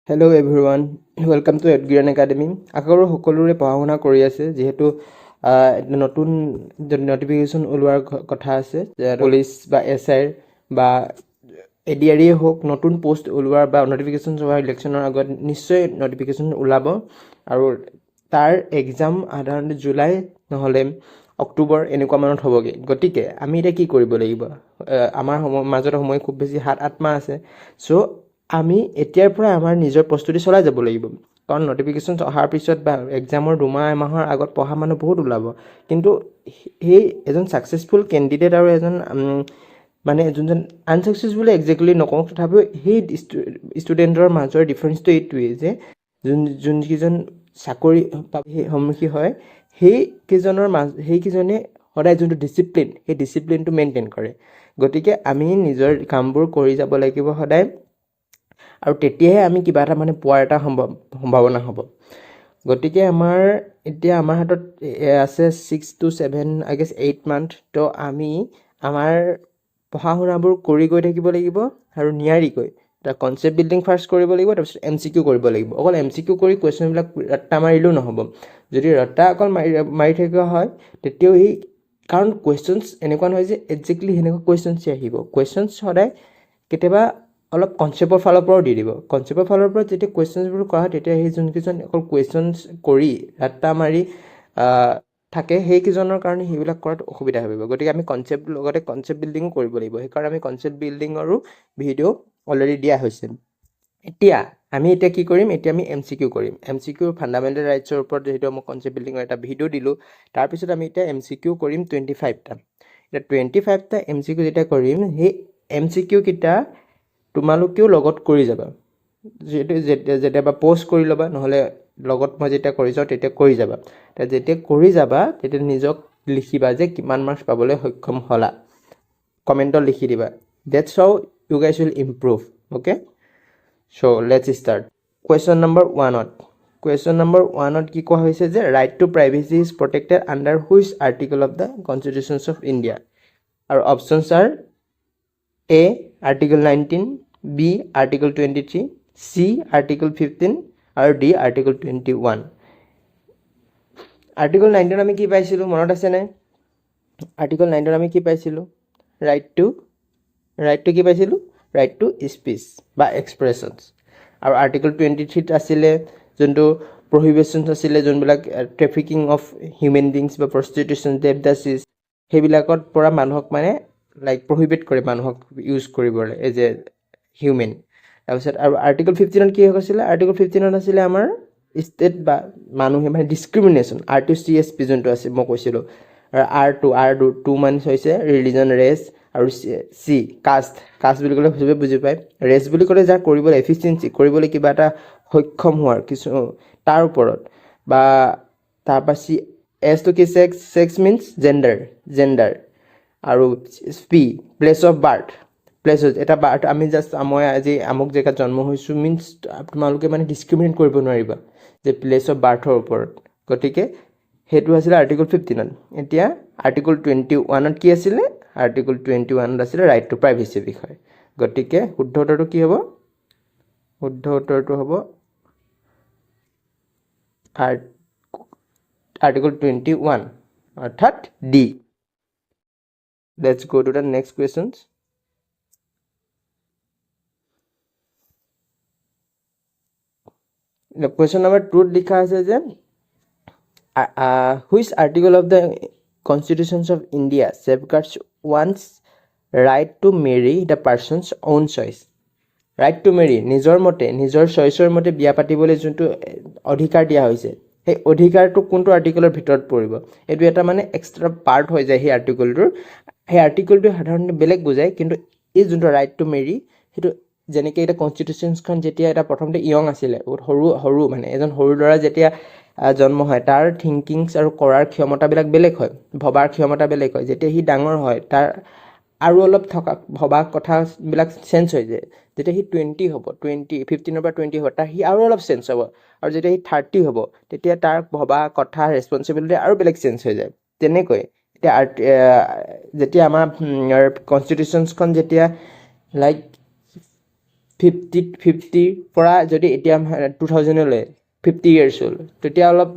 Hello' everyone, welcome to Edgrian Academy. আশা কৰোঁ সকলোৰে পঢ়া শুনা কৰি আছে, যিহেতু নতুন নটিফিকেশ্যন ওলোৱাৰ কথা আছে, পুলিচ বা SI বা ADRE হওক, নতুন পোষ্ট ওলোৱাৰ বা নটিফিকেশ্যন হোৱাৰ ইলেকশ্যনৰ আগত নিশ্চয় নটিফিকেশ্যন ওলাব আৰু তাৰ এক্সাম সাধাৰণতে জুলাই নহ'লে অক্টোবৰ এনেকুৱা মানত হ'বগৈ। গতিকে আমি এতিয়া কি কৰিব লাগিব? আমাৰ মাজত সময় খুব বেছি 7-8 মাহ আছে। চ' আমি এতিয়াৰ পৰা আমাৰ নিজৰ প্ৰস্তুতি চলাই যাব লাগিব, কাৰণ নটিফিকেশ্যন অহাৰ পিছত বা এক্সামৰ 2 মাহ এমাহৰ আগত পঢ়া মানুহ বহুত ওলাব, কিন্তু সেই এজন ছাকচেছফুল কেণ্ডিডেট আৰু এজন মানে যোনজন আনছাকচেছফুল একজেক্টলি নকওঁ, তথাপিও সেই ষ্টুডেণ্টৰ মাজৰ ডিফাৰেঞ্চটো এইটোৱেই যে যোনকেইজন চাকৰি সন্মুখী হয় সেইকেইজনে সদায় যোনটো ডিচিপ্লিন, সেই ডিচিপ্লিনটো মেইনটেইন কৰে। গতিকে আমি নিজৰ কামবোৰ কৰি যাব লাগিব সদায়, আৰু তেতিয়াহে আমি কিবা এটা পোৱাৰ এটা সম্ভাৱনা হ'ব। গতিকে এতিয়া আমাৰ হাতত আছে 6 to 7 আই গেছ 8 মান্থ। তো আমি আমাৰ পঢ়া শুনাবোৰ কৰি গৈ থাকিব লাগিব আৰু নিয়াৰিকৈ এটা কনচেপ্ট বিল্ডিং ফাৰ্ষ্ট কৰিব লাগিব, তাৰপিছত MCQ কৰিব লাগিব। অকল MCQ কৰি কুৱেশ্যনবিলাক ৰাত্তা মাৰিলেও নহ'ব। যদি ৰাত্তা অকল মাৰি থকা হয় তেতিয়াও কাৰণ কুৱেশ্যনছ এনেকুৱা নহয় যে একজেক্টলি সেনেকুৱা কুৱেশ্যনছহে আহিব। কুৱেশ্যনছ সদায় কেতিয়াবা অলপ কনচেপ্টৰ ফালৰ পৰাও দি দিব। কনচেপ্টৰ ফালৰ পৰা যেতিয়া কুৱেশ্যনছবোৰ কৰা হয়, তেতিয়া সেই যোনকেইজন অকল কুৱেশ্যনছ কৰি ৰাত্তা মাৰি থাকে, সেইকেইজনৰ কাৰণে সেইবিলাক কৰাত অসুবিধা হ'ব। গতিকে আমি লগতে কনচেপ্ট বিল্ডিঙো কৰিব লাগিব। সেইকাৰণে আমি কনচেপ্ট বিল্ডিঙৰো ভিডিঅ' অলৰেডি দিয়া হৈছে। এতিয়া কি কৰিম? এতিয়া আমি MCQ কৰিম। MCQ ফাণ্ডামেণ্টেল ৰাইটছৰ ওপৰত যিহেতু মই কনচেপ্ট বিল্ডিঙৰ এটা ভিডিঅ' দিলোঁ, তাৰপিছত আমি এতিয়া MCQ কৰিম 25টা। এতিয়া 25টা MCQ যেতিয়া কৰিম, সেই MCQ কেইটা তোমালোকেও লগত কৰি যাবা। যেতিয়াবা প'ষ্ট কৰি ল'বা, নহ'লে লগত মই যেতিয়া কৰি যাওঁ তেতিয়া কৰি যাবা। যেতিয়া কৰি যাবা তেতিয়া নিজক লিখিবা যে কিমান মাৰ্কছ পাবলৈ সক্ষম হ'লা। কমেণ্টত লিখি দিবা। That's how you guys will improve. Okay? So let's start. Question number 1ত কি কোৱা হৈছে যে right to privacy is protected under which article of the Constitution of India? আৰু options are A. Article 19, B. Article 23, C. Article 15 আৰু D. Article 21. Article 19 আমি কি পাইছিলোঁ মনত আছেনে? Article 19 আমি কি পাইছিলোঁ? Right to কি পাইছিলোঁ? Right to speech বা expressions. আৰু Article 23 আছিলে যোনটো prohibitions আছিলে, যোনবিলাক trafficking of human beings বা prostitution, দেৱদাসী, সেইবিলাকত পৰা মানুহক প্ৰহিবিট কৰে মানুহক ইউজ কৰিবলৈ এজ এ হিউমেন। তাৰপিছত আৰু Article 15ত কি কৈছিলে? Article 15ত আছিলে আমাৰ ষ্টেট বা মানুহে ডিছক্ৰিমিনেশ্যন, R2CSP যোনটো আছে মই কৈছিলোঁ। আৰু R2 মানে হৈছে ৰিলিজন, ৰেচ, আৰু C কাষ্ট বুলি ক'লে চবে বুজি পায়। ৰেচ বুলি ক'লে যাৰ কৰিবলৈ এফিচিয়েঞ্চি, কৰিবলৈ কিবা এটা সক্ষম হোৱাৰ কিছু তাৰ ওপৰত, বা তাৰপৰা এছটো কি? ছেক্স মিনছ জেণ্ডাৰ, আৰু P প্লেচ অফ বাৰ্থ, এটা বাৰ্থ আমি মই আজি আমুক জেগাত জন্ম হৈছোঁ মিনছ তোমালোকে ডিছক্ৰিমিনেট কৰিব নোৱাৰিবা যে প্লেচ অফ বাৰ্থৰ ওপৰত। গতিকে সেইটো আছিলে Article 15ত। এতিয়া Article 21ত কি আছিলে? Article 21ত আছিলে ৰাইট টু প্ৰাইভেচিৰ বিষয়ে। গতিকে শুদ্ধ উত্তৰটো কি হ'ব? শুদ্ধ উত্তৰটো হ'ব Article 21, অৰ্থাৎ D. Let's go to the next questions. Question number 2 লিখা আছে যে which article of the Constitution of India safeguards one's right to marry the person's own choice? Right to marry, নিজৰ মতে, নিজৰ চইচৰ মতে বিয়া পাতিবলৈ যোনটো অধিকাৰ দিয়া হৈছে, সেই অধিকাৰটো কোনটো আৰ্টিকলৰ ভিতৰত পৰিব? এইটো এটা এক্সট্ৰা পাৰ্ট হৈ যায় সেই আৰ্টিকলটোৰ। সেই আৰ্টিকলটো সাধাৰণতে বেলেগ বুজায়, কিন্তু এই যোনটো ৰাইট টু মেৰি, সেইটো যেনেকৈ এতিয়া কনষ্টিটিউশ্যনখন যেতিয়া এটা প্ৰথমতে য়ং আছিলে, বহুত সৰু এজন সৰু ল'ৰা যেতিয়া জন্ম হয়, তাৰ থিংকিংছ আৰু কৰাৰ ক্ষমতাবিলাক বেলেগ হয়, ভবাৰ ক্ষমতা বেলেগ হয়। যেতিয়া সি ডাঙৰ হয়, তাৰ আৰু অলপ ভবা কথাবিলাক চেঞ্জ হৈ যায়। যেতিয়া সি 20 হ'ব, 15ৰ পৰা 20 হ'ব, সি আৰু অলপ চেঞ্জ হ'ব। আৰু যেতিয়া সি 30 হ'ব, তেতিয়া তাৰ ভবা কথা, ৰেচপনচিবিলিটি আৰু বেলেগ চেঞ্জ হৈ যায়। তেনেকৈ এতিয়া যেতিয়া আমাৰ কনষ্টিটিউশ্যনখন যেতিয়া 50 পৰা যদি এতিয়া 2000 লৈ 50 years হ'ল তেতিয়া অলপ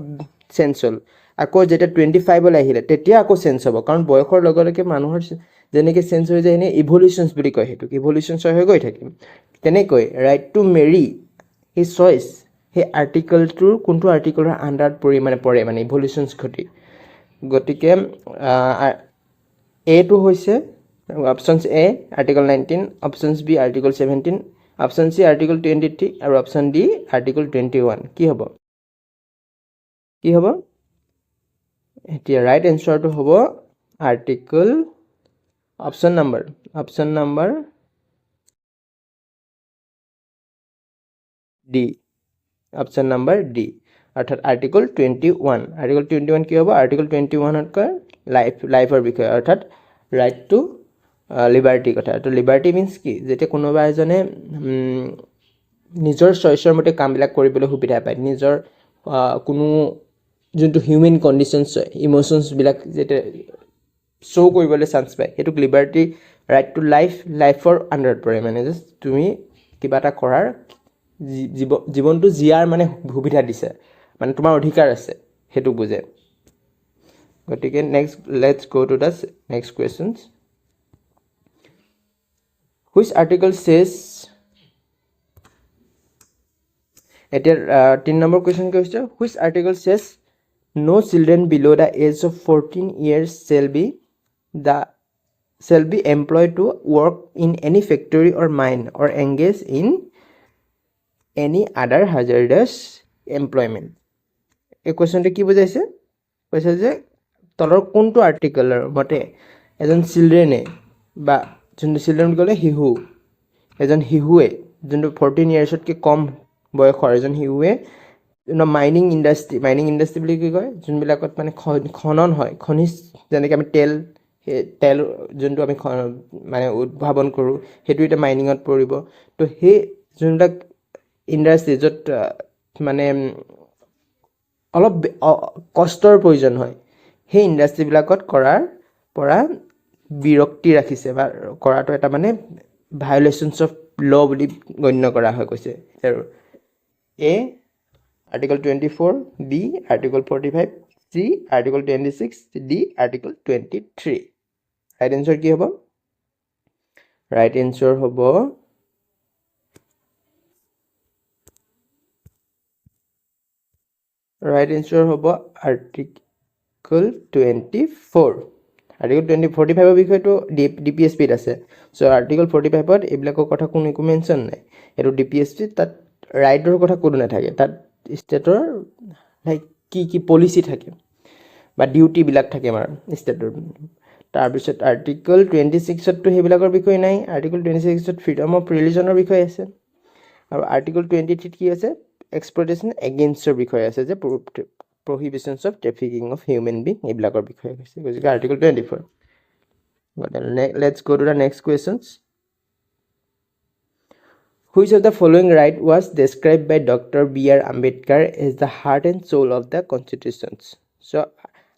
চেঞ্জ হ'ল আকৌ যেতিয়া 25 লৈ আহিলে তেতিয়া আকৌ চেঞ্জ হ'ব কাৰণ বয়সৰ লগে লগে মানুহৰ যেনেকৈ চেঞ্জ হৈ যায় এনে ইভলিউশ্যনছ বুলি কয় সেইটোক ইভলিউশ্যনছ হৈ গৈ থাকিম তেনেকৈ ৰাইট টু মেৰি সেই চইচ সেই আৰ্টিকলটোৰ কোনটো আৰ্টিকলৰ আণ্ডাৰত পৰে মানে ইভলিউশ্যনছ ঘটি গতিকে এটো হৈছে options A article 19 options B article 17 option C article 23 আৰু অপশ্যন ডি আৰ্টিকল 21 কি হ'ব এতিয়া ৰাইট এনচাৰটো হ'ব article option number D option number D অৰ্থাৎ আৰ্টিকল 21 কি হ'ব আৰ্টিকল 21তকৈ লাইফৰ বিষয়ে অৰ্থাৎ ৰাইট টু লিবাৰ্টি কথা তো লিবাৰ্টি মিন্স কি যেতিয়া কোনোবা এজনে নিজৰ চইচৰ মতে কামবিলাক কৰিবলৈ সুবিধা পায় নিজৰ কোনো যোনটো হিউমেন কণ্ডিশ্যনছ ইম'শ্যনছবিলাক যেতিয়া শ্ব' কৰিবলৈ চান্স পায় সেইটোক লিবাৰ্টি ৰাইট টু লাইফৰ আণ্ডাৰত পৰে মানে জাষ্ট তুমি কিবা এটা কৰাৰ জীৱনটো জীয়াৰ মানে সুবিধা দিছে মানে তোমাৰ অধিকাৰ আছে সেইটোক বুজে গতিকে next let's go to the next questions which article চেজ এতিয়া 3 নম্বৰ কুৱেশ্যন কি হৈছে হুইচ আৰ্টিকল চেজ no children below the age of 14 years shall be employed to work in any factory or mine or engage in any other hazardous employment এই কুৱেশ্যনটো কি বুজাইছে কৈছে যে তলৰ কোনটো আৰ্টিকলৰ মতে এজন চিলড্ৰেনে বা যোনটো চিলড্ৰেন বুলি ক'লে এজন শিশুৱে যোনটো 14 ইয়াৰ্ছতকৈ কম বয়সৰ এজন শিশুৱে মাইনিং ইণ্ডাষ্ট্ৰি বুলি কি কয় যোনবিলাকত মানে খনন হয় খনিজ যেনেকৈ আমি তেল যোনটো আমি মানে উদ্ভাৱন কৰোঁ সেইটো এতিয়া মাইনিঙত পৰিব তো সেই যোনবিলাক ইণ্ডাষ্ট্ৰি য'ত মানে অলপ কষ্টৰ প্ৰয়োজন হয় সেই ইণ্ডাষ্ট্ৰিবিলাকত কৰাৰ পৰা বিৰক্তি ৰাখিছে বা কৰাটো এটা মানে ভায়োলেশ্যনছ অফ ল বুলি গণ্য কৰা হয় কৈছে আৰু A article 24 B article 45 C article 26 D article 23 right answer কি হ'ব ৰাইট এনচাৰ হ'ব আৰ্টিকল 24 আৰ্টিকল 45ৰ বিষয়টো DPSPত আছে চ' আৰ্টিকল 45ত এইবিলাকৰ কথা কোনো একো মেনশ্যন নাই এইটো DPSP তাত ৰাইটৰ কথা কোনো নাথাকে তাত ষ্টেটৰ লাইক কি পলিচি থাকে বা ডিউটিবিলাক থাকে আমাৰ ষ্টেটৰ তাৰপিছত আৰ্টিকল 26ততো সেইবিলাকৰ বিষয় নাই আৰ্টিকল 26ত ফ্ৰীডম অফ ৰিলিজনৰ বিষয় আছে আৰু আৰ্টিকল 23ত কি আছে এক্সপ্লইটেশ্যন এগেইনষ্টৰ বিষয় আছে যে prohibitions of trafficking of human being এইবিলাকৰ বিষয়ে কৈছে গতিকে article 24 let's go to the next questions which of the following right was described by Dr. B.R. Ambedkar as the heart and soul of the constitutions so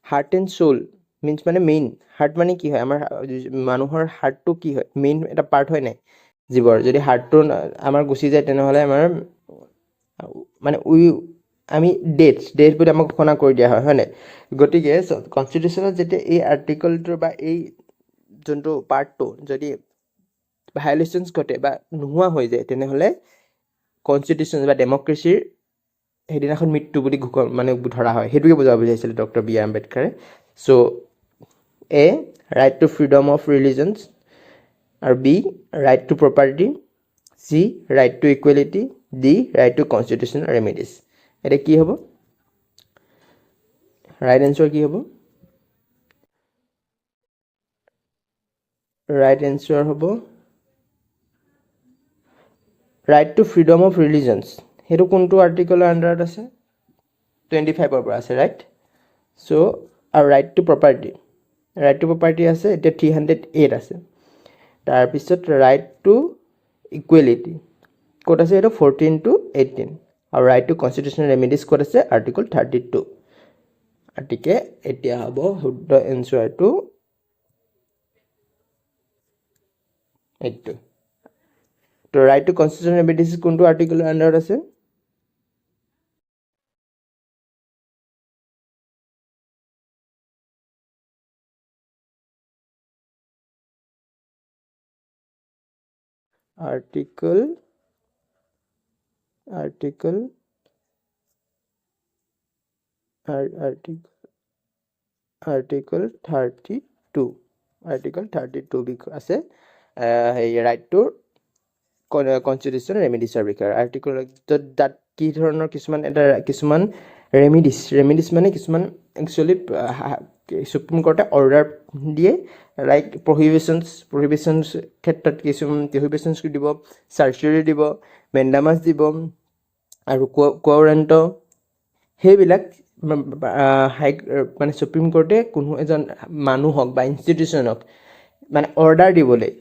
heart and soul means মানে main heart মানে কি হয় আমাৰ মানুহৰ হাৰ্টটো কি হয় main এটা part হয় নাই জীৱৰ যদি হাৰ্টটো আমাৰ গুচি যায় তেনেহ'লে আমাৰ মানে আমি ডেথ বুলি আমাক ঘোষণা কৰি দিয়া হয় নাই গতিকে কনষ্টিটিউশ্যনত যেতিয়া এই আৰ্টিকলটোৰ বা এই যোনটো পাৰ্টটো যদি ভায়োলেশ্যনছ ঘটে বা নোহোৱা হৈ যায় তেনেহ'লে কনষ্টিটিউশ্যন বা ডেমক্ৰেচিৰ সেইদিনাখন মৃত্যু বুলি মানে ধৰা হয় সেইটোকে বুজাব বুজাইছিলে ডক্টৰ বি আৰ আম্বেদকাৰে so' A right to freedom of religions আৰু B right to property C right to equality D right to constitutional remedies এতিয়া কি হ'ব ৰাইট এনচাৰ কি হ'ব ৰাইট এনচাৰ হ'ব right to freedom of religions সেইটো কোনটো আৰ্টিকলৰ আণ্ডাৰত আছে 25ৰ পৰা আছে ৰাইট চ' আৰু ৰাইট টু প্ৰপাৰ্টি আছে এতিয়া 308 আছে তাৰপিছত ৰাইট টু ইকুৱেলিটি ক'ত আছে এইটো 14 to 18 আৰু ৰাইট টু কনষ্টিটিউশ্যনেল ৰেমেডিজ ক'ত আছে আৰ্টিকল 32 গতিকে এতিয়া হ'ব শুদ্ধ এনচাৰটো এইটো তো ৰাইট টু কনষ্টিটিউশ্যন ৰেমেডিজ কোনটো আৰ্টিকলৰ আণ্ডাৰত আছে আৰ্টিকল আৰ্টিকল আৰ্টিকল 32 আৰ্টিকল 32 আছে ৰাইট টু কনষ্টিটিউশ্যন ৰেমেডিছৰ বিষয়ে আৰ্টিকল তাত কি ধৰণৰ কিছুমান ৰেমেডিছ মানে কিছুমান একচুৱেলি সুপ্ৰিম কোৰ্টে অৰ্ডাৰ দিয়ে লাইক প্ৰহিবিশ্যনছ ক্ষেত্ৰত কিছুমান প্ৰহিবিশ্যনছ দিব চাৰ্চাৰী দিব মেণ্ডামাছ দিব আৰু কোৱাৰেণ্ট সেইবিলাক মানে সুপ্ৰিম কোৰ্টে কোনো এজন মানুহক বা ইনষ্টিটিউশ্যনক মানে অৰ্ডাৰ দিবলৈ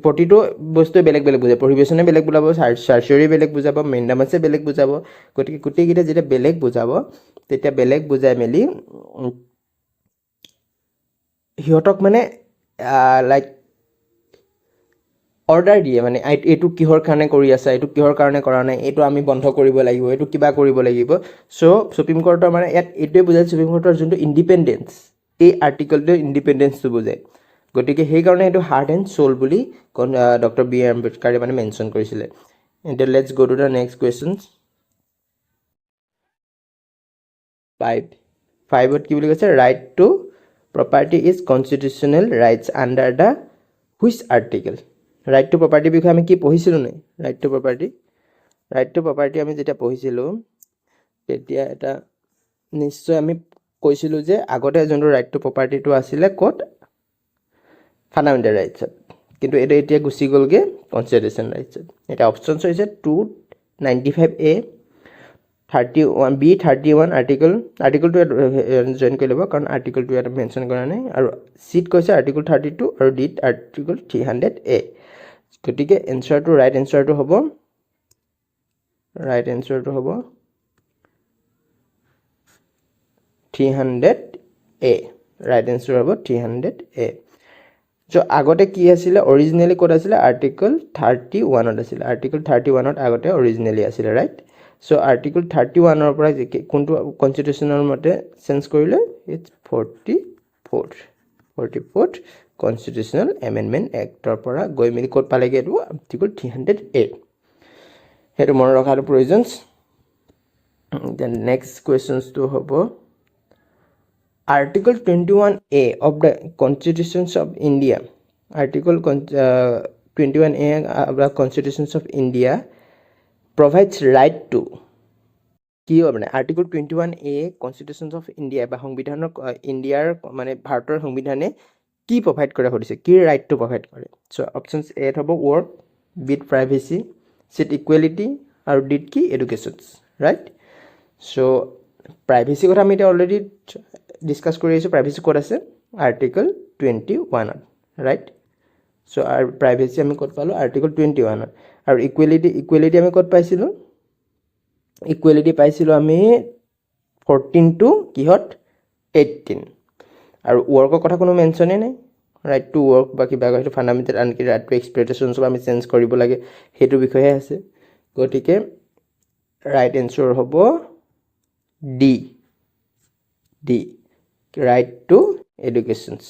প্ৰতিটো বস্তুৱে বেলেগ বেলেগ বুজাব প্ৰহিবিশ্যনে বেলেগ বুজাব চাৰ্চাৰী বেলেগ বুজাব মেণ্ডামাছে বেলেগ বুজাব গতিকে গোটেইকেইটা যেতিয়া বেলেগ বুজাব তেতিয়া বেলেগ বুজাই মেলি সিহঁতক মানে লাইক অৰ্ডাৰ দিয়ে মানে এইটো কিহৰ কাৰণে কৰি আছা এইটো কিহৰ কাৰণে কৰা নাই এইটো আমি বন্ধ কৰিব লাগিব এইটো কিবা কৰিব লাগিব চ' সুপ্ৰিম কোৰ্টৰ মানে ইয়াত এইটোৱে বুজায় সুপ্ৰিম কোৰ্টৰ যোনটো ইণ্ডিপেণ্ডেঞ্চ এই আৰ্টিকলটোৱে ইণ্ডিপেণ্ডেঞ্চটো বুজায় গতিকে সেইকাৰণে এইটো হাৰ্ট এণ্ড সোল বুলি ডক্টৰ বি আৰ আম্বেদকাৰে মানে মেনশ্যন কৰিছিলে এতিয়া let's go' to the next question 5ত কি বুলি কৈছে right to property is constitutional rights under the which article right to প্ৰপাৰ্টিৰ বিষয়ে আমি কি পঢ়িছিলোঁ নাই ৰাইট টু প্ৰপাৰ্টি আমি যেতিয়া পঢ়িছিলোঁ তেতিয়া এটা নিশ্চয় আমি কৈছিলোঁ যে আগতে যোনটো ৰাইট টু প্ৰপাৰ্টিটো আছিলে ক'ত ফাণ্ডামেণ্টেল ৰাইটছত কিন্তু এইটো এতিয়া গুচি গ'লগৈ কনষ্টিটিউশ্যন ৰাইটছত এতিয়া অপশ্যনছ হৈছে 295A 31 B31 আৰ্টিকলটো জইন কৰি ল'ব কাৰণ আৰ্টিকলটো ইয়াত মেনশ্যন কৰা নাই আৰু চিত কৈছে আৰ্টিকল 32 আৰু ডিত আৰ্টিকল 300A গতিকে এনচাৰটো ৰাইট এনচাৰটো হ'ব 300A ৰাইট এনচাৰ হ'ব 300A চ' আগতে কি আছিলে অৰিজিনেলি ক'ত আছিলে আৰ্টিকল 31ত আছিলে আৰ্টিকল 31ত আগতে অৰিজিনেলি আছিলে ৰাইট চ' আৰ্টিকল 31ৰ পৰা কোনটো কনষ্টিটিউশ্যনৰ মতে চেঞ্জ কৰিলে it's 44th constitutional amendment actor পৰা গৈ মেলি ক'ত পালেগৈ এইটো আৰ্টিকল 300A সেইটো মনত ৰখাটো প্ৰয়োজন দেন নেক্সট কুৱেশ্যনছটো হ'ব Article 21A of the Constitutions of India. Article 21A of the Constitutions of India provides right to কি মানে আৰ্টিকল 21A কনষ্টিটিউশ্যনছ অফ ইণ্ডিয়া বা সংবিধানৰ ইণ্ডিয়াৰ মানে ভাৰতৰ সংবিধানে কি প্ৰভাইড কৰে সুধিছে কি ৰাইটটো প্ৰভাইড কৰে চ' অপশ্যনছ এত হ'ব ৱৰ্ক বিট প্ৰাইভেচি চিট ইকুৱেলিটি আৰু ডিট কি এডুকেশ্যনছ ৰাইট চ' প্ৰাইভেচি কথা আমি এতিয়া অলৰেডি ডিছকাছ কৰি আহিছোঁ প্ৰাইভেচি ক'ত আছে আৰ্টিকল 21ত ৰাইট চ' আৰু প্ৰাইভেচি আমি ক'ত পালোঁ আৰ্টিকল 21ত আৰু ইকুৱেলিটি আমি ক'ত পাইছিলোঁ ইকুৱেলিটি পাইছিলোঁ আমি 14 টু কিহত 18 আৰু ৱৰ্কৰ কথা কোনো মেনশ্যনেই নাই ৰাইট টু ৱৰ্ক বা কিবা সেইটো ফাণ্ডামেণ্টেল আনকি ৰাইট টু এক্সপ্লইটেশ্যনছৰ আমি চেঞ্জ কৰিব লাগে সেইটো বিষয়ে আছে গতিকে ৰাইট এনচাৰ হ'ব D right to educations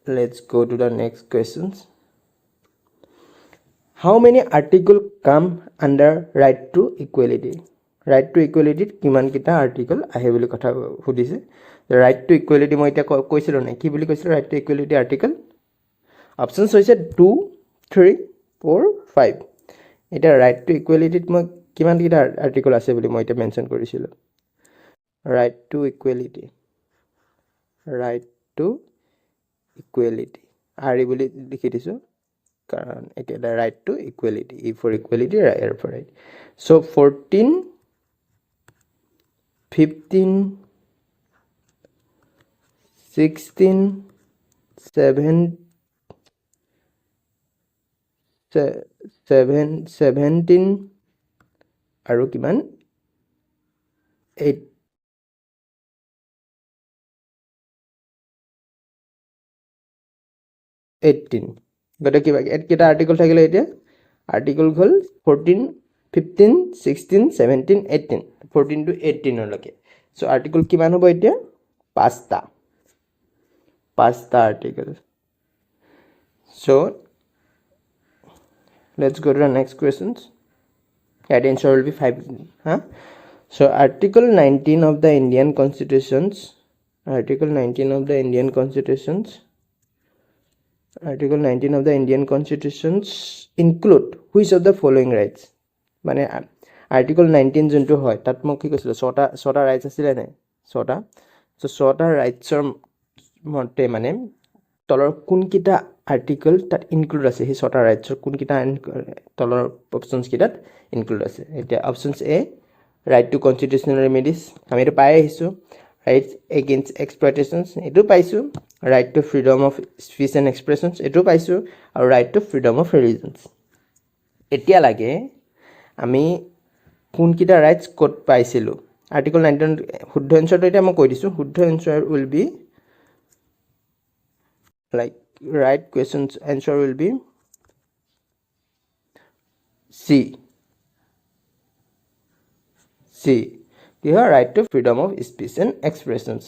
let's go to the next questions how many article come under right to equality কিমান কিটা আৰ্টিকল আহে বুলি কথা সুধিছে right to equality মই এতিয়া কৈছিলোঁ নাই কি বুলি কৈছিলোঁ right to equality article options হৈছে 2 3 4 5 এতিয়া right to equality মই কিমান কিটা আৰ্টিকল আছে বুলি মই এতিয়া মেনশ্যন কৰিছিলোঁ right to equality আৰি বুলি লিখি দিছোঁ কাৰণ এটা right to equality E for equality R for right so 14 15 16 17 আৰু কিমান 8 18 গতে কিবা কেটা আৰ্টিকল থাকিলে এতিয়া আৰ্টিকল হ'ল 14 15 16 17 18 14 to 18 লকে সো আৰ্টিকল কিমান হ'ব এতিয়া পাঁচটা article so let's go to the next questions that answer will be 5 huh so article 19 of the Indian constitutions article 19 of the Indian constitutions article 19 of the Indian constitutions include which of the following rights মানে article 19 যোনটো হয় তাত মই কি কৈছিল ছটা rights আছিল নাই ছটা সো ছটা ৰাইটসৰ মতে মানে তলৰ কোন কিটা আৰ্টিকল তাত ইনক্লুড আছে হি ছটা ৰাইটসৰ কোন কিটা তলৰ অপচনস কিটাত ইনক্লুড আছে এতিয়া অপচনস এ right to constitutional remedies আমি এটা পাই আহিছো right against exploitations এটো পাইছো right to freedom of speech and expressions এটো পাইছো আৰু right to freedom of religions এতিয়া লাগে আমি কোন কিটা রাইটস কোড পাইছিলো আৰ্টিকল 19 শুদ্ধ এনসারটো এটা মই কৈ দিছো শুদ্ধ answer will be like right questions answer will be C here right to freedom of speech and expressions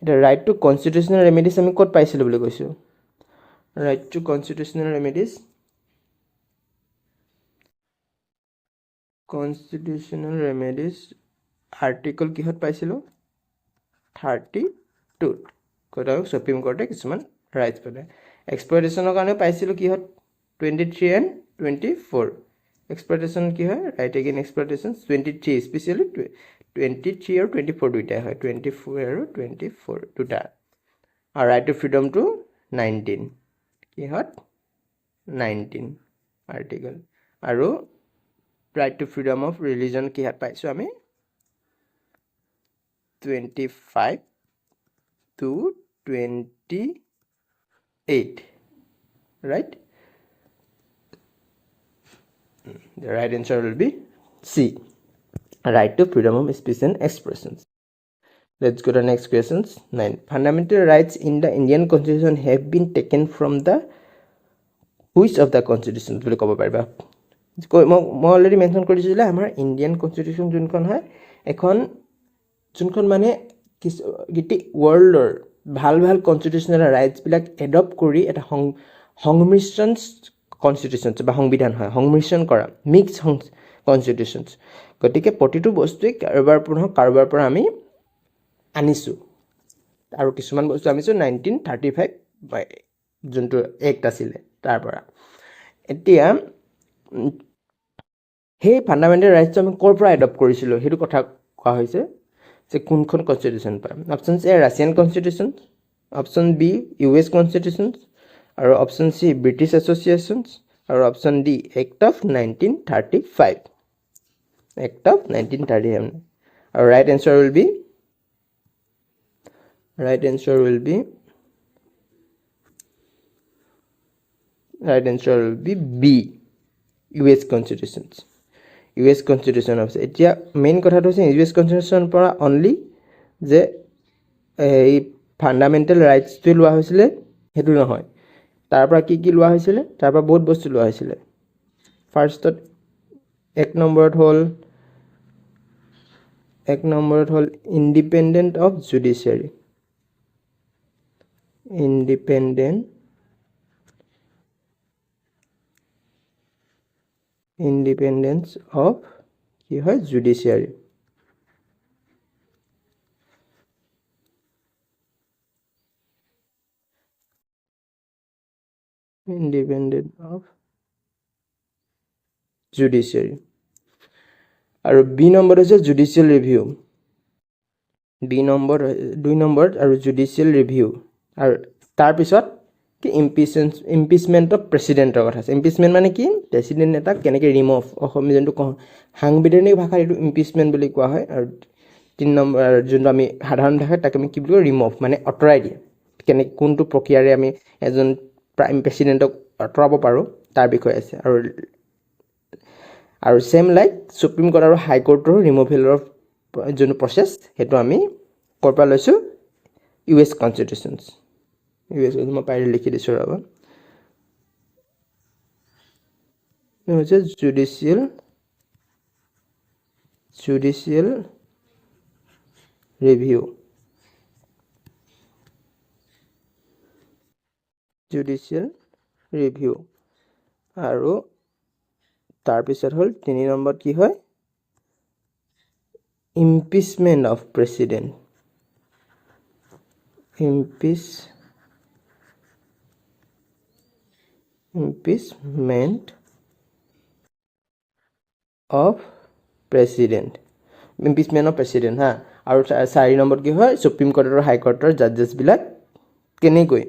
the right to constitutional remedies আমি কোড পাইছিলো বুলি কৈছো right to constitutional remedies article কিহত পাইছিলো 32 কোড সুপ্ৰিম কোৰ্টে কিছুমান rights পালে এক্সপ্লইটেশনৰ কাৰণে পাইছিলো কিহত 23 and 24 exploitation কি হয় right against exploitation 23 especially 23 আৰু 24 দুইটা হয় 24 আৰু 24 দুটা আৰু right to freedom to 19 কি হয় 19 article আৰু right to freedom of religion কি হাত পাইছো আমি 25 to 28 right the right answer will be C right to freedom of speech and expressions let's go to the next questions 9 fundamental rights in the Indian constitution have been taken from the which of the constitution বুলি ক'ব পাৰিবা মই already mention কৰিছিলা আমাৰ Indian constitution যোনখন হয় এখন যোনখন মানে গিটি ওয়াৰ্ল্ডৰ ভাল কনস্টিটিউশনাল ৰাইটস বিলাক এডপ্ট কৰি এটা সংমিশ্ৰণ কনস্টিটিউশনস বা সংবিধান হয় সংমিশ্ৰণ কৰা মিক্স কনস্টিটিউশনস গতিকে প্ৰতিটো বস্তুই কাৰোবাৰ পৰা আমি আনিছো আৰু কিছুমান বস্তু আনিছো 1935 যোনটো এক্ট আছিল তাৰ পৰা এতিয়া সেই ফান্ডামেন্টাল ৰাইটস আমি কৰ পৰা এডপ্ট কৰিছিলো হেতু কথা কোৱা হৈছে যে কোনখন কনস্টিটিউশন পাম option A Russian constitution option B US constitution আৰু অপচন সি ব্ৰিটিছ এছ'চিয়েশ্যনছ আৰু option D act of 1935 act of 1935 আৰু right answer will be B US constitution of এতিয়া মেইন কথাটো হৈছে US constitution পৰা only যে এই ফান্ডামেন্টাল ৰাইটস টো লোৱা হৈছিল হেতু নহয় তাৰ পৰা কি লোৱা হৈছিল তাৰ পৰা বহুত বস্তু লোৱা হৈছিল ফাৰ্ষ্টত এক নম্বৰত হ'ল independent of judiciary independence of কি হয় judiciary independent of judiciary আৰু বি নম্বৰ হৈছে judicial review B number 2 number আৰু judicial review আৰু তাৰ পিছত কি impeachment of president কথা আছে impeachment মানে কি প্ৰেসিডেন্ট এটা কেনেকৈ ৰিমুভ অসমীয়া যোনটো সাংবিধানিক ভাষাত এটো impeachment বুলি কোৱা হয় আৰু 3 নম্বৰ যোনটো আমি সাধাৰণ ভাষাত তাকে আমি কি বুলি ৰিমুভ মানে অতৰাই দিয়ে কেনেকৈ কোনটো প্ৰক্ৰিয়াৰে আমি এজন প্ৰাইম প্ৰেসিডেন্টক অতৰাব পাৰো তাৰ বিষয় আছে আৰু সেম লাইক সুপ্ৰিম কোৰ্ট আৰু হাই কোৰ্টৰ ৰিমুভেলৰ যোনটো প্ৰসেস হেতু আমি কৰপৰা লৈছো US constitutions মই পাইৰে লিখি দিছো ৰবা হৈছে জুডিচিয়েল ৰিভিউ আৰু তাৰপিছত হ'ল 3 নম্বৰত কি হয় impeachment of president impeachment of president হা আৰু 4 নম্বৰত কি হয় সুপ্ৰিম কোৰ্ট আৰু হাই কোৰ্টৰ জাজেছ বিলাক কেনেকৈ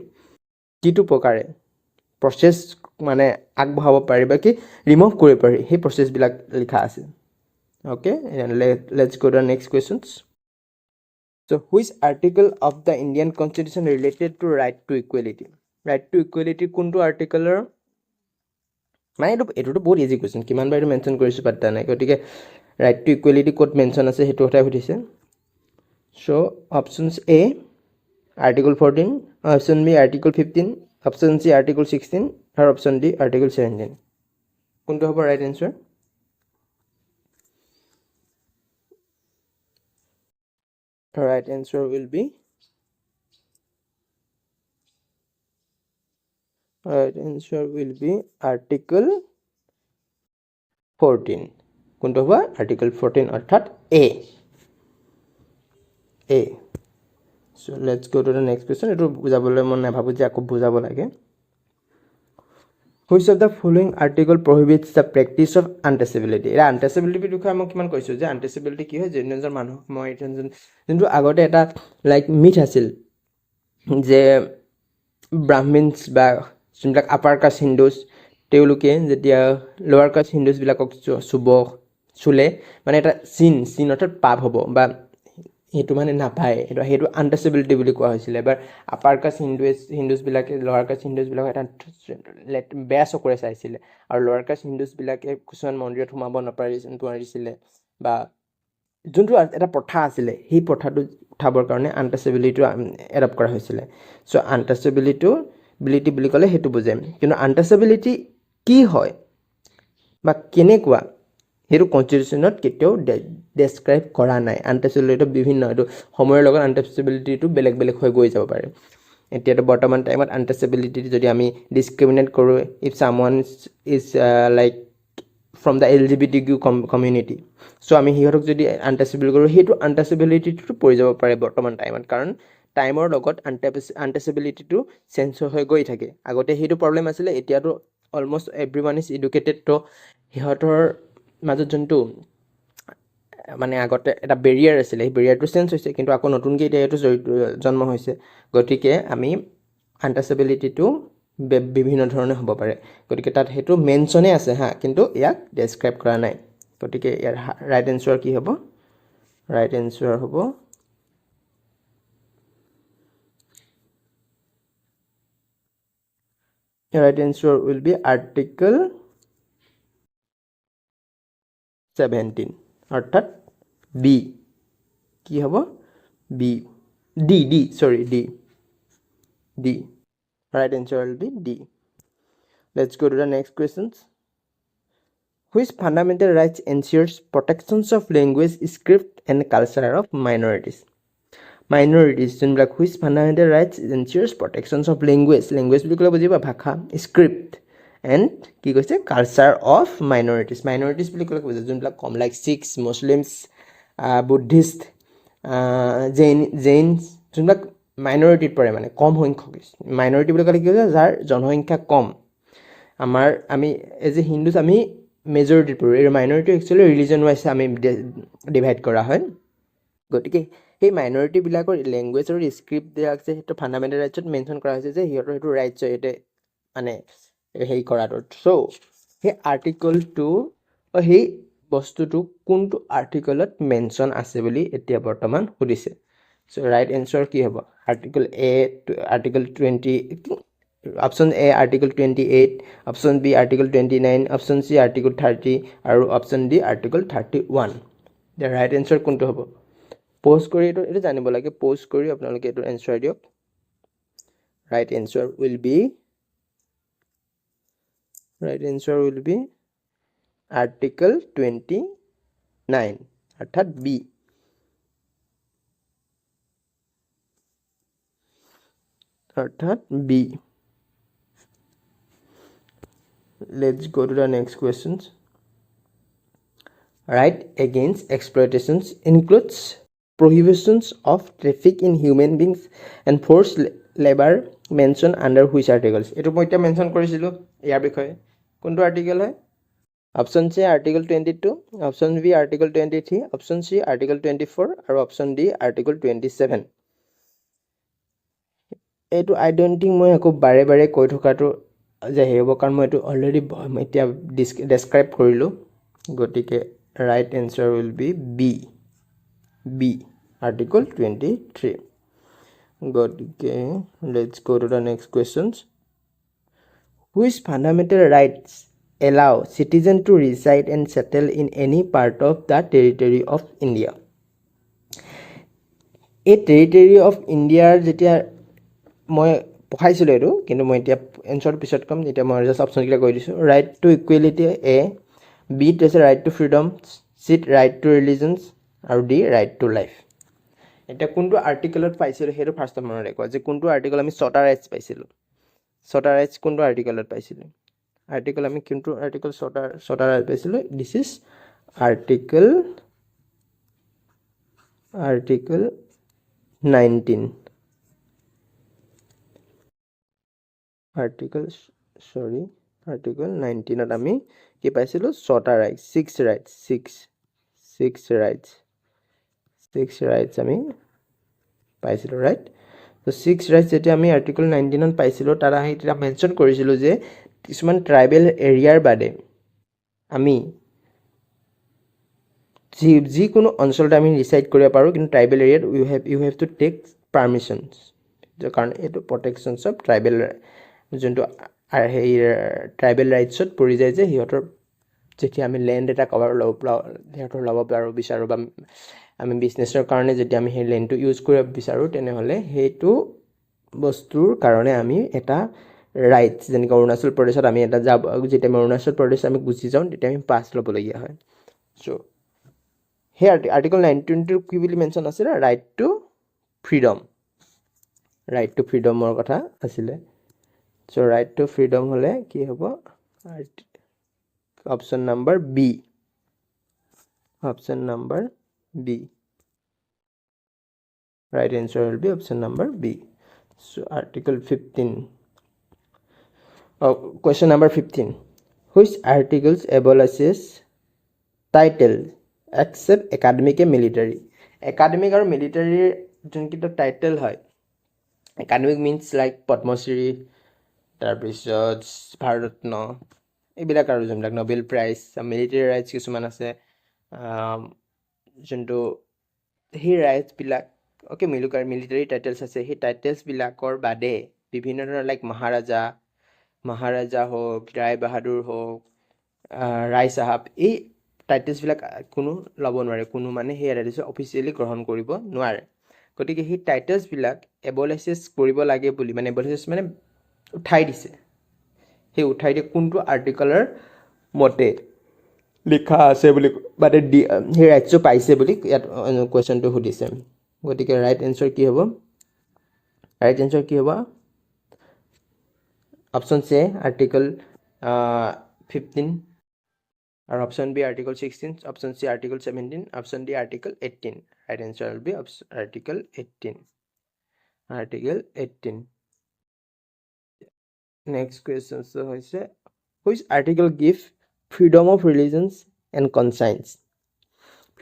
কিটো প্ৰকাৰে প্ৰসেস মানে আগবঢ়াব পাৰি বা কি ৰিমুভ কৰিব পাৰি সেই প্ৰসেস বিলাক লিখা আছে okay and let's go to the next questions so which article of the Indian constitution related to right to equality কোনটো আৰ্টিকলৰ মানে এটো বহুত ইজি কোৱেশ্চন কিমান বাৰ মেনশন কৰিছো পাত্তা নাই গতিকে right to equality ক'ত মেনশন আছে হেতু কথাই সুধিছে so options A article 14 option B article 15 option C article 16 or option D article 17 কোনটো হ'ব right answer right answer will be article 14 কোনটো হ'ব article 14 অৰ্থাৎ A so let's go to the next question এটো বুজাবলৈ মন নাই ভাবো যে আকৌ বুজাব লাগে which of the following article prohibits the practice of untouchability এটা untouchability বিষয়ে মই কিমান কৈছো যে untouchability কি হয় যেনজন মানুহ মই যোনটো আগতে এটা লাইক মিথ আছিল যে ব্ৰাহ্মণস বা যোনবিলাক আপাৰ কাষ্ট হিন্দুজ তেওঁলোকে যেতিয়া লোৱাৰ কাষ্ট হিন্দুজ বিলাকক চুলে মানে এটা চিন অৰ্থাৎ পাপ হ'ব বা হেতু মানে নাপায় হেতু আনটাচেবিলিটি বুলি কোৱা হৈছিল এবাৰ আপাৰ কাষ্ট হিন্দুজ বিলাকে লোৱাৰ কাষ্ট হিন্দুজ বিলাক এটা বেয়া চকুৰে চাইছিল আৰু লোৱাৰ কাষ্ট হিন্দুজ বিলাকে কিছুমান মন্দিৰত সোমাব নোৱাৰিছিল বা যোনটো এটা প্ৰথা আছিল সেই প্ৰথাটো উঠাবৰ কাৰণে আনটাচেবিলিটি এডপ্ট কৰা হৈছিল সো আনটাচেবিলিটি বুলি ক'লে হেতু বুজায় কিন্তু আনটাচেবিলিটি কি হয় বা কেনেকুৱা হেতু কনস্টিটিউশনত কেতিয়াও ডেসক্ৰাইব কৰা নাই আনটাচেবিলিটি বিভিন্ন এটো সময়ৰ লগত আনটাচেবিলিটিটো বেলেগ হৈ গৈ যাব পাৰে এতিয়াটো বৰ্তমান টাইমত আনটাচেবিলিটি যদি আমি ডিসক্ৰিমিনেট কৰো if someone is like from the LGBTQ community so আমি হিহৰক যদি আনটাচেবল কৰো হেতু আনটাচেবিলিটিটো পৰি যাব পাৰে বৰ্তমান টাইমত কাৰণ টাইমৰ লগত আনটাচেবিলিটিটো চেঞ্জ হৈ গৈ থাকে আগতে হেতু প্ৰবলেম আছিল এতিয়াটো অলমোস্ট এভৰিওয়ান ইজ এডুকেটেড তো হিহতৰ মাজত যোনটো মানে আগতে এটা বেৰিয়াৰ আছিল এই বেৰিয়াৰটো চেঞ্জ হৈছে কিন্তু আকৌ নতুনকৈ এতিয়া এটো জন্ম হৈছে গতিকে আমি আনটাচেবিলিটিটো বিভিন্ন ধৰণে হ'ব পাৰে গতিকে তাত হেতু মেনশনে আছে হা কিন্তু ইয়াক ডেসক্ৰাইব কৰা নাই গতিকে ইয়াৰ ৰাইট আনসাৰ কি হ'ব ৰাইট আনসাৰ হ'ব right answer will be article 17 অর্থাৎ B কি হ'ব B D sorry D right answer will be D let's go to the next questions which fundamental rights ensures protections of language script and culture of minorities যোনবিলাক which fundamental rights ensures protections of language বুলি ক'লে বুজিবা ভাষা script and কি কৈছে culture of minorities বুলি ক'লে বুজে যোনবিলাক কম like Sikhs Muslims Buddhist Jains যোনবিলাক মাইনৰিটিত পৰে মানে কম সংখ্যক মাইনৰিটি বুলি ক'লে কি কৈছে যাৰ জনসংখ্যা কম আমি এজ এ হিন্দুজ আমি মেজৰিটিত পৰো এই মাইনৰিটি একচুয়ালি ৰিলিজন ওয়াইজ আমি ডিভাইড কৰা হয় গতিকে এই মাইনৰিটি বিলাকৰ ল্যাঙ্গুৱেজ আৰু স্ক্ৰিপ্ট দিয়া আছে হেতু ফান্ডামেন্টাল ৰাইটছত মেনশন কৰা হৈছে যে হিয়ৰ হেতু ৰাইটছ এতে মানে হেই কৰাটো সো হে আৰ্টিকল 2 হে বস্তুটো কোনটো আৰ্টিকলত মেনশন আছে বুলি এতিয়া বৰ্তমান সুধিছে সো ৰাইট আনসাৰ কি হ'ব article A article 20 option A article 28 option B article 29 option C article 30 আৰু option D article 31 the right answer কোনটো হ'ব পোস্ট কৰি এটো জানিব লাগে পোস্ট কৰি আপোনালোকে এটো আনসাৰ দিয়ক right answer will be article 29 অৰ্থাৎ B Let's go to the next questions. Right against exploitations includes prohibitions of traffic in human beings and forced labor mentioned under which articles? এটো মই এতিয়া mention কৰিছিলো ইয়াৰ বিষয়ে কোনটো article হয় option C article 22 option B article 23 option C article 24 আৰু option D article 27 এইটো আই don't think মই আকৌ বাৰে বাৰে কৈ থকাটো যে হেব কাৰণ মই এইটো অলৰেডি এতিয়া ডেসক্ৰাইব কৰিলো গতিকে right answer will be B article 23 গতিকে let's go to the next questions which fundamental rights allow citizen to reside and settle in any part of the territory of India a territory of India যেতিয়া মই পঢ়াইছিলো এটো কিন্তু মই এতিয়া answer পিছত কম এটা মই জাস্ট অপশন কিলা কৈ দিছো right to equality a B is a right to freedom C right to religions আৰু D right to life এটা কোনটো আৰ্টিকেলত পাইছিল হেটো ফাৰ্স্ট মনত ৰাখবা যে কোনটো আৰ্টিকেল আমি ছটা ৰাইটস পাইছিল ছটা ৰাইটস কোনটো আৰ্টিকেলত পাইছিল আৰ্টিকেল আমি কোনটো আৰ্টিকেল ছটা ৰাইটস পাইছিল দিস ইজ আৰ্টিকেল 19 আৰ্টিকেল 19 ত আমি কি পাইছিলো ছটা ৰাইটস 6 ৰাইটস আমি পাইছিলো ৰাইট তো 6 ৰাইটস যেটা আমি আৰ্টিকেল 19 ত পাইছিলো তাৰা এটা মেনশন কৰিছিলো যে কিছুমান ট্ৰাইবেল এৰিয়াৰ বাদে আমি যি কোনো অঞ্চলত আমি ৰিসাইড কৰিব পাৰো কিন্তু ট্ৰাইবেল এৰিয়াত ইউ হ্যাভ টু টেক পাৰমিশনস কাৰণ এটো প্ৰটেকশনস অফ ট্ৰাইবেল যোনটো হেই ট্ৰাইবেল ৰাইটছত পৰি যায় যে হিহঁতৰ যেতিয়া আমি ল্যান্ড এটা কভাৰ হিহঁতৰ ল'ব পাৰো বিচাৰো বা আমি বিজনেছৰ কাৰণে যেতিয়া আমি সেই ল্যান্ডটো ইউজ কৰিব বিচাৰো তেনে হলে হেইটো বস্তুৰ কাৰণে আমি এটা ৰাইটস যেনেকৈ অৰুণাচল প্ৰদেশত আমি এটা যাব যেতিয়া অৰুণাচল প্ৰদেশ আমি গুচি যাওঁ তেতিয়া আমি পাছ ল'বলগীয়া হয় সো হে আৰ্টিকেল 19 কি বুলি মেনশন আছে ৰাইট টু ফ্ৰীডমৰ কথা আছিল সো ৰাইট টু ফ্ৰীডম হলে কি হ'ব option number B right answer will be option number B so article 15 question number 15 which articles abolishes title except academic and military academic আৰু military যোনকিটা title হয় academic means like Padmashri তাৰপিছত ভাৰতৰত্ন এইবিলাক আৰু যোনবিলাক Nobel prize military rights কিছুমান আছে যোনটো হি rights বিলাক ওকে মিলিটাৰী টাইটেলস আছে হি টাইটেলস বিলাকৰ বাদে বিভিন্ন ধৰণৰ লাইক মহাৰাজা হোক ৰায় বাহাদুৰ হোক ৰায় সাহাব এই টাইটেলস বিলাক কোনো ল'ব নোৱাৰে কোনো মানে হে টাইটেলস অফিচিয়ালি গ্ৰহণ কৰিব নোৱাৰে গতিকে হি টাইটেলস বিলাক এবলিশ কৰিব লাগে বুলি মানে এবলিশ মানে উঠাই দিছে হে উঠাই দিয়ে কোনটো আৰ্টিকেলৰ মতে লিখা আছে বুলি মানে হে ৰাইটসটো পাইছে বুলি ইয়াত কোৱেশ্চনটো সুধিছে গতিকে ৰাইট আনসাৰ কি হ'ব option C article 15 or option B article 16 option C article 17 option D article 18 right answer will be article 18 next question so hoise which article give freedom of religions and conscience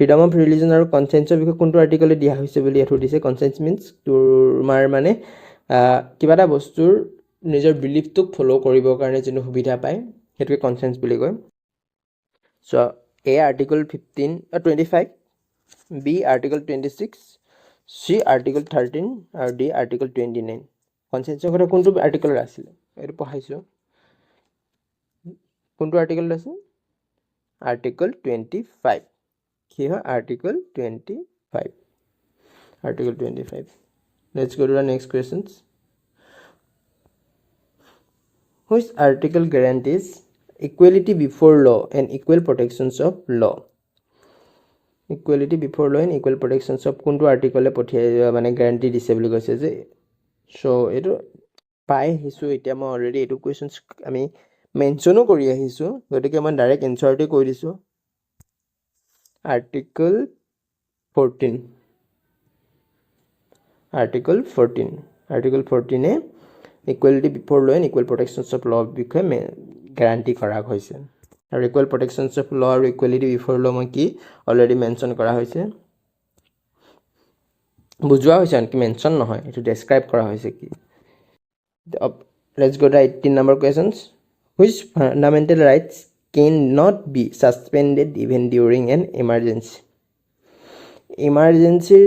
freedom of religion আৰু conscience বিষয়ে কোনটো আৰ্টিকেলে দিয়া হৈছে বুলি এটো দিছে conscience means তোমাৰ মানে কিবা এটা বস্তুৰ নিজৰ বিলিফটোক ফলো কৰিবৰ কাৰণে যেন সুবিধা পায় হেতুকে conscience বুলি কয় so A article 25 B article 26 C article 13 আৰু D article 29 conscience কথা কোনটো আৰ্টিকেলৰ আছিল এটো পঢ়াইছো কোনটো আৰ্টিকেল আছে article 25 কি হয় article 25 let's go to the next questions which article guarantees equality before law and equal protections of law. Equality before law and equal protections of কোনটো আৰ্টিকলে পঠিয়াই মানে গ্যাৰান্টি দিছে বুলি কৈছে যে সো এটো পাই আহিছো এতিয়া মই অলৰেডি এটো কোৱেশ্চনছ আমি মেনশনো কৰি আহিছো গতিকে মই ডাইৰেক্ট এনসাৰটো কৈ দিছো article 14 Article 14 A equality before law and equal protections of law বিষয়ে গ্যাৰান্টি কৰা হৈছে আৰু equal protections of law আৰু equality before law মই কি অলৰেডি মেনশন কৰা হৈছে বুজোৱা হৈছে আনকি মেনশন নহয় এটো ডেসক্ৰাইব কৰা হৈছে কি let's go to 18 number questions which fundamental rights cannot be suspended even during an emergency emergency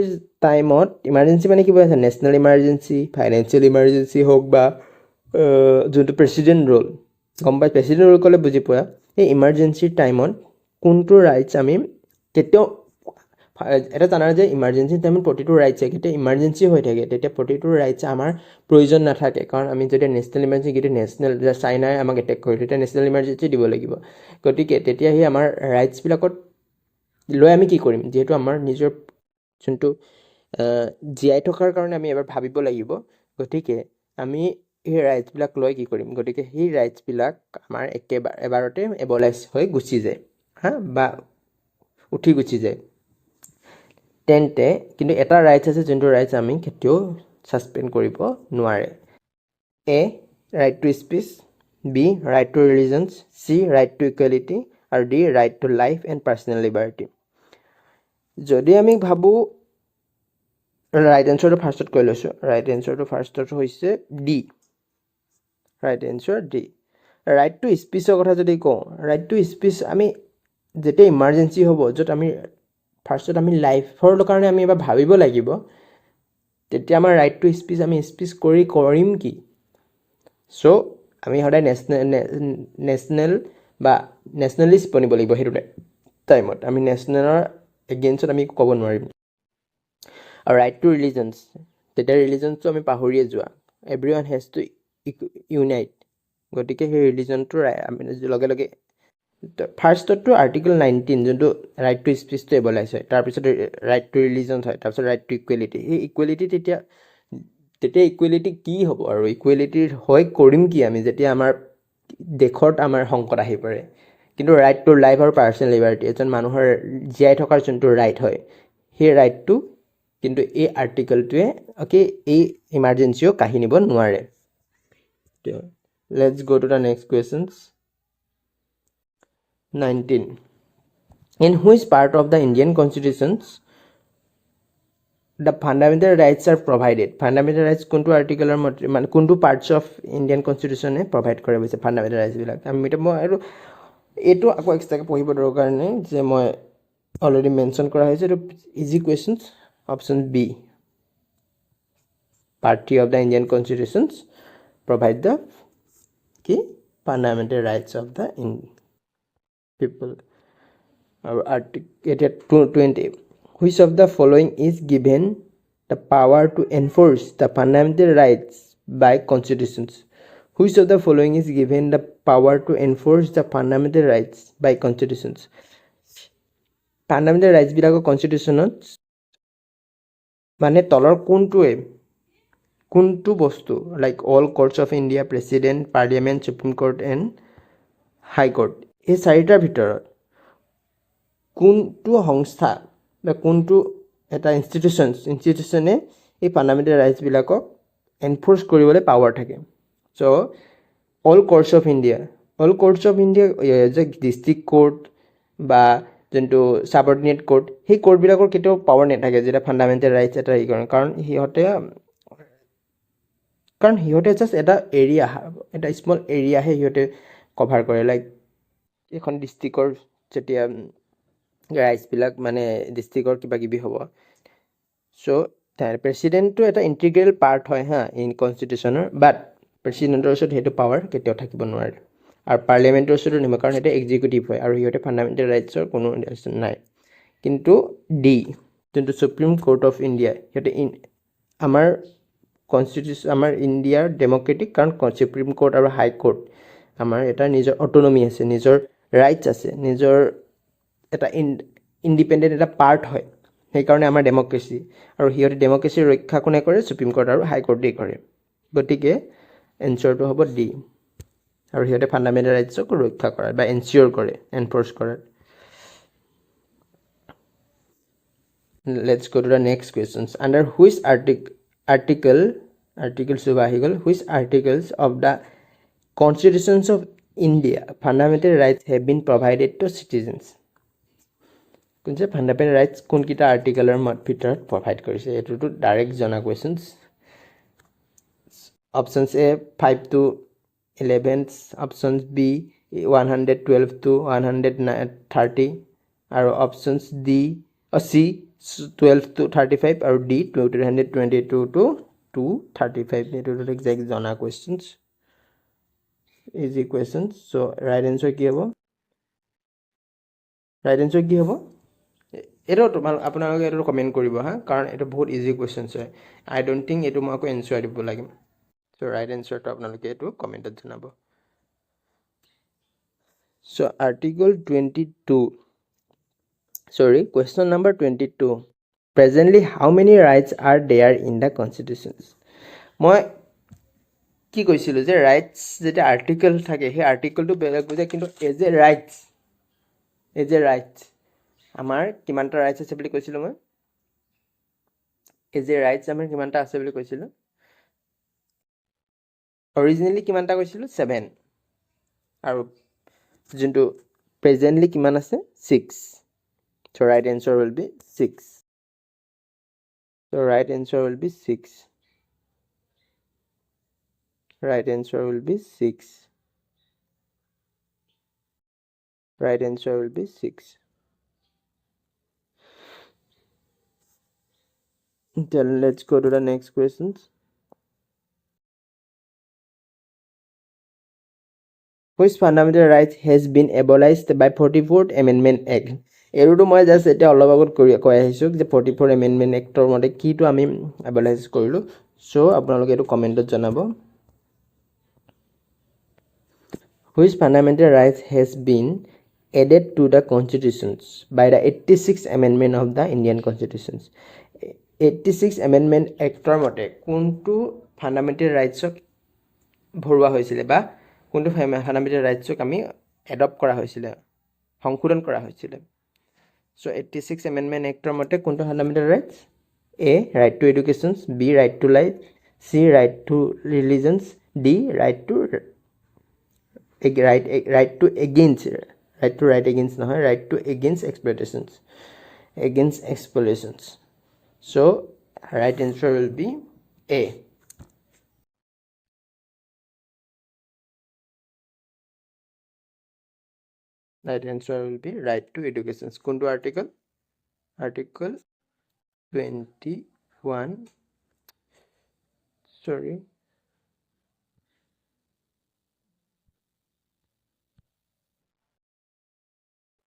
টাইমত ইমার্জেন্সি মানে কি বুঝাইছে ন্যাশনাল ইমার্জেন্সি ফাইনান্সিয়াল ইমার্জেন্সি হোক বা যোনটো প্ৰেসিডেন্ট ৰোল গম পাই প্ৰেসিডেন্ট ৰোল কলে বুজি পোৱা এই ইমাৰ্জেন্সিৰ টাইমত কোনটো ৰাইটস আমি কেতিয়াও এটা জানা যে ইমাৰ্জেন্সি টাইমত প্ৰতিটো ৰাইটস কেতিয়া ইমাৰ্জেন্সি হৈ থাকে তেতিয়া প্ৰতিটো ৰাইটস আমাৰ প্ৰয়োজন নাথাকে কাৰণ আমি যদি ন্যাশনাল ইমাৰ্জেন্সি গিতে ন্যাশনাল চাইনাই আমাক এটেক কৰিলে তেতিয়া ন্যাশনাল ইমাৰ্জেন্সি দিব লাগিব গতিকে তেতিয়া হি আমাৰ ৰাইটস বিলাকত লৈ আমি কি কৰিম যেহেতু আমাৰ নিজৰ যোনটো জিআই থকাৰ কাৰণে আমি এবাৰ ভাবিব লাগিব গতিকে আমি এই ৰাইটস বিলাক লৈ কি কৰিম গতিকে এই ৰাইটস বিলাক আমাৰ এবাৰতে এবলাইজ হৈ গুচি যায় হা বা উঠি গুচি যায় তেন্তে কিন্তু এটা ৰাইটস আছে যোনটো ৰাইটস আমি কেতিয়াও সাসপেন্ড কৰিব নোৱাৰে A right to speech B right to religions C right to equality আৰু D right to life and personal liberty যদি আমি ভাবো right answer to first কৈ লৈছো right answer to first হৈছে D right answer D right to speech কথা যদি কও right to speech আমি যেতে ইমার্জেন্সি হ'ব যত আমি ফার্স্টত আমি লাইফৰ কাৰণে আমি এবাৰ ভাবিব লাগিব তেতিয়া আমাৰ right to speech আমি স্পিচ কৰিম কি সো আমি হদাই নেশনাল বা নেশনালিষ্ট বনিব লাগিব হেতু টাইমত আমি নেশনালৰ এগেইনষ্টত আমি ক'ব নোৱাৰিম right to religions that religions to আমি পাহৰিয়ে যোৱা everyone has to unite গতিকে সেই religion to আমি লগে লগে ফার্স্ট to article 19 যোনটো right to speech to এবলাইছ হয় তাৰ পিছত right to religion হয় তাৰ পিছত right to equality এই equality তেতিয়া equality কি হ'ব আৰু equality হয় কৰিম কি আমি যেতিয়া আমাৰ দেখত আমাৰ সংকট আহি পৰে কিন্তু right to life আৰু personal liberty এজন মানুহৰ জিআই থকাৰ যোনটো right হয় সেই right to কিন্তু এই আৰ্টিকেলটোৱে ওকে এই ইমাৰ্জেন্সিও কাহিনীব নোৱাৰে let's go to the next questions 19 in which part of the Indian constitutions the fundamental rights are provided fundamental rights কোনটো আৰ্টিকেলৰ মানে কোনটো পাৰ্টস অফ ইন্ডিয়ান কনস্টিটিউশনে প্ৰভাইড কৰে হৈছে ফান্ডামেন্টাল ৰাইটস বিলাক আমি এটা মই আৰু এটো আকৌ এক্সট্ৰাকে পঢ়িব দৰকাৰ নাই যে মই অলৰেডি মেনশন কৰা হৈছে এটো easy কোৱেশ্চনছ option B part 3 of the Indian constitutions provide the key fundamental rights of the people article 20 which of the following is given the power to enforce the fundamental rights by constitutions which of the following is given the power to enforce the fundamental rights by constitutions fundamental rights bilako constitutionত মানে তলৰ কোনটো বস্তু like all courts of India president parliament supreme court and high court এই চাৰিটাৰ ভিতৰত কোনটো সংস্থা বা কোনটো এটা ইনষ্টিটিউচনে এই ফান্ডামেন্টাল ৰাইটস বিলাকক এনফোৰ্স কৰিবলৈ পাৱাৰ থাকে so all courts of India যে ডিস্ট্ৰিক্ট কোৰ্ট বা যোনটো সাবঅৰ্ডিনেট কোৰ্ট সেই কোৰ্ট বিলাকৰ কেতিয়াও পাৱাৰ নাথাকে যেটা ফান্ডামেন্টাল ৰাইটস এটা কাৰণ সিহঁতে জাস্ট এটা এৰিয়া এটা স্মল এৰিয়াহে সিহঁতে কভাৰ কৰে লাইক এখন ডিস্ট্ৰিক্টৰ যেতিয়া ৰাইটস বিলাক মানে ডিস্ট্ৰিক্টৰ কিবা কিবি হ'ব সো প্ৰেসিডেন্টটো এটা ইন্টিগ্ৰেল পাৰ্ট হয় হা ইন কনস্টিটিউশনৰ বাট প্ৰেসিডেন্টৰ ওচৰত হেতু পাৱাৰ কেতিয়াও থাকিব নোৱাৰে আৰু পাৰ্লিয়ামেন্টৰ ওচৰত নিমা কাৰণ এটা এক্সিকিউটিভ হয় আৰু সিহঁতে ফান্ডামেন্টাল ৰাইটছৰ কোনো নাই কিন্তু ডি যোনটো সুপ্ৰিম কোৰ্ট অফ ইণ্ডিয়া সিহঁতে আমাৰ কনস্টিটিউশন আমাৰ ইণ্ডিয়াৰ ডেমক্ৰেটিক কাৰণ সুপ্ৰিম কোৰ্ট আৰু হাই কোৰ্ট আমাৰ এটা নিজৰ অটোনমি আছে, নিজৰ ৰাইটছ আছে, নিজৰ এটা ইণ্ডিপেণ্ডেণ্ট এটা পাৰ্ট হয়। সেইকাৰণে আমাৰ ডেমক্ৰেচি, আৰু সিহঁতে ডেমক্ৰেচিৰ ৰক্ষা কোনে কৰে? সুপ্ৰিম কোৰ্ট আৰু হাইকোৰ্টেই কৰে। গতিকে এনচাৰটো হ'ব ডি। আৰু সিহঁতে ফাণ্ডামেণ্টেল ৰাইটছক ৰক্ষা কৰাৰ বা এনচিয়ৰ কৰে, এনফৰ্চ কৰাৰ। Let's go to the next questions. Under which articles আহি গ'ল, which articles of the constitutions of India fundamental rights have been provided to citizens? কোনছে ফাণ্ডামেণ্টেল ৰাইটছ কোনকেইটা আৰ্টিকেলৰ ভিতৰত প্ৰভাইড কৰিছে? এইটোতো ডাইৰেক্ট জনা questions. Options A 5 to 11, options B 112 to 130, আৰু অপশ্যনছ চি 12 to 35, আৰু ডি 222 to 235. এইটোতো এক্সাক্ট জনা কুৱেশ্যনছ, ইজি কুৱেশ্যনছ। চ' ৰাইট এনচাৰ কি হ'ব? ৰাইট এনচাৰ কি হ'ব? এইটো আপোনালোকে এইটো কমেণ্ট কৰিব হা, কাৰণ এইটো বহুত ইজি কুৱেশ্যনছ হয়। আই ডোণ্ট থিংক এইটো মই আকৌ এনচাৰ দিব লাগিম। চ' ৰাইট এনচাৰটো আপোনালোকে এইটো কমেণ্টত জনাব। চ' article 22, question number 22. Presently, how many rights are there in the constitutions? মই কি কৈছিলোঁ যে ৰাইটছ যেতিয়া আৰ্টিকেল থাকে, সেই আৰ্টিকেলটো বেলেগ বুজায়, কিন্তু এজ এ ৰাইটছ আমাৰ কিমানটা ৰাইটছ আছে বুলি কৈছিলোঁ মই? এজ এ ৰাইটছ আমাৰ কিমানটা আছে বুলি কৈছিলোঁ? অৰিজিনেলি কিমানটা কৈছিলোঁ? 7, আৰু যোনটো প্ৰেজেণ্টলি কিমান আছে? 6. So right answer will be 6. So right answer will be 6. Right answer will be 6. Right answer will be 6. Then let's go to the next questions. Which fundamental right has been abolished by 44th Amendment Act? এইটো মই just এতিয়া অলপ আগত কৈ আহিছোঁ যে 44 amendment actor মতে কিটো আমি এবলাইজ কৰিলোঁ। চ' আপোনালোকে এইটো কমেণ্টত জনাব। Which fundamental right has been added to the constitutions by the 86th Amendment of the Indian Constitutions? 86th Amendment Actৰ মতে কোনটো ফাণ্ডামেণ্টেল ৰাইটছক ভৰোৱা হৈছিলে, বা কোনটো ফাণ্ডামেণ্টেল ৰাইটছক আমি এডপ্ট কৰা হৈছিলে, সংশোধন কৰা হৈছিলে? চ' 86th Amendment Actৰ মতে কোনটো fundamental rights? A right to educations, B right to life, C right to religions, D right to exploitations. So right answer will be A. Right answer will be right to education. Kundu article 21. Sorry.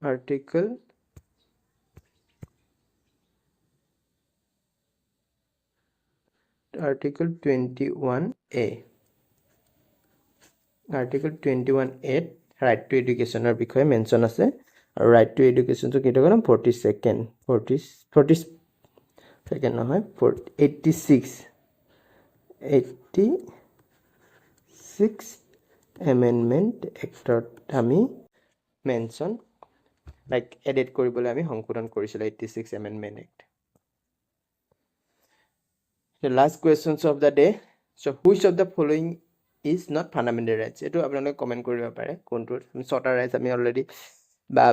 Article 21A. Article 21A right to education er বিষয়ে mention আছে, আৰু right to education তো কেইটা কলম 42nd নহয় 86 Amendment Actত আমি mention like edit কৰিবলৈ আমি সংশোধন কৰিছিলোঁ 86 Amendment Act. The last questions of the day. So which of the following is not fundamental rights? এইটো আপোনালোকে কমেণ্ট কৰিব পাৰে কোনটো। 6টা ৰাইটছ আমি অলৰেডি বা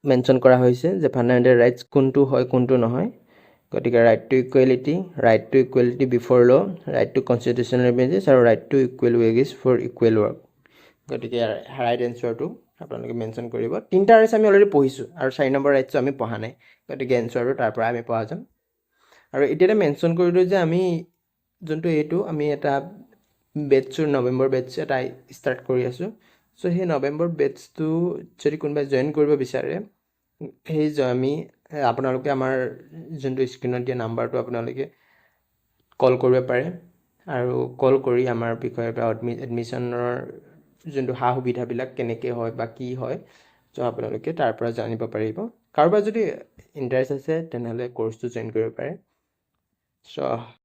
মেনশ্যন কৰা হৈছে যে ফাণ্ডামেণ্টেল ৰাইটছ কোনটো হয় কোনটো নহয়। গতিকে right to equality before law, right to constitutional benches, আৰু right to equal wages for equal work. গতিকে ৰাইট এনচাৰটো আপোনালোকে মেনশ্যন কৰিব। 3টা ৰাইটছ আমি অলৰেডি পঢ়িছোঁ, আৰু 4 নম্বৰ ৰাইটছটো আমি পঢ়া নাই। গতিকে এনচাৰটো তাৰ পৰা আমি পঢ়া যাম। আৰু এতিয়া মেনশ্যন কৰিলোঁ যে আমি যোনটো এইটো আমি এটা বেটছৰ নৱেম্বৰ বেটছ এটা ষ্টাৰ্ট কৰি আছোঁ। চ' সেই নৱেম্বৰ বেটছটো যদি কোনোবাই জইন কৰিব বিচাৰে, আপোনালোকে আমাৰ যোনটো স্ক্ৰীণত দিয়া নাম্বাৰটো আপোনালোকে কল কৰিব পাৰে। আৰু কল কৰি আমাৰ বিষয়ে বা এডমিশ্যনৰ যোনটো সা সুবিধাবিলাক কেনেকৈ হয় বা কি হয় চ' আপোনালোকে তাৰ পৰা জানিব পাৰিব কাৰোবাৰ যদি ইণ্টাৰেষ্ট আছে তেনেহ'লে ক'ৰ্চটো জইন কৰিব পাৰে চ'